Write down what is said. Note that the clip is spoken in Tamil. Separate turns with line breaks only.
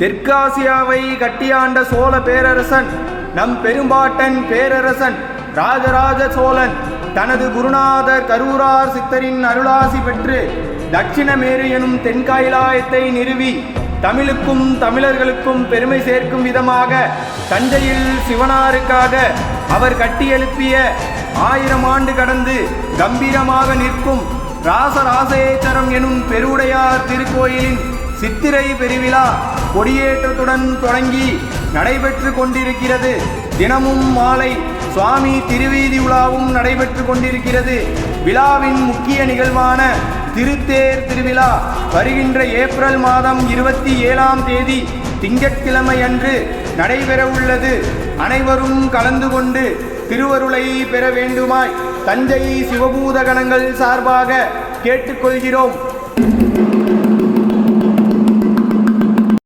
தெற்காசியாவை கட்டியாண்ட சோழ பேரரசன் நம் பெரும்பாட்டன் பேரரசன் ராஜராஜ சோழன் தனது குருநாதர் கரூரார் சித்தரின் அருளாசி பெற்று தட்சிணமேரு எனும் தென்காயிலாயத்தை நிறுவி தமிழுக்கும் தமிழர்களுக்கும் பெருமை சேர்க்கும் விதமாக தஞ்சையில் சிவனாருக்காக அவர் கட்டியெழுப்பிய 1000 ஆண்டு கடந்து கம்பீரமாக நிற்கும் ராசராசேச்சரம் எனும் பெருவுடையார் திருக்கோயிலின் சித்திரை பெருவிழா கொடியேற்றத்துடன் தொடங்கி நடைபெற்று கொண்டிருக்கிறது. தினமும் மாலை சுவாமி திருவீதி உலாவும் நடைபெற்று கொண்டிருக்கிறது. விழாவின் முக்கிய நிகழ்வான திருத்தேர் திருவிழா வருகின்ற ஏப்ரல் மாதம் 27ஆம் தேதி திங்கட்கிழமை அன்று நடைபெறவுள்ளது. அனைவரும் கலந்து கொண்டு திருவருளை பெற வேண்டுமாய் தஞ்சை சிவபூத கணங்கள் சார்பாக கேட்டுக்கொள்கிறோம்.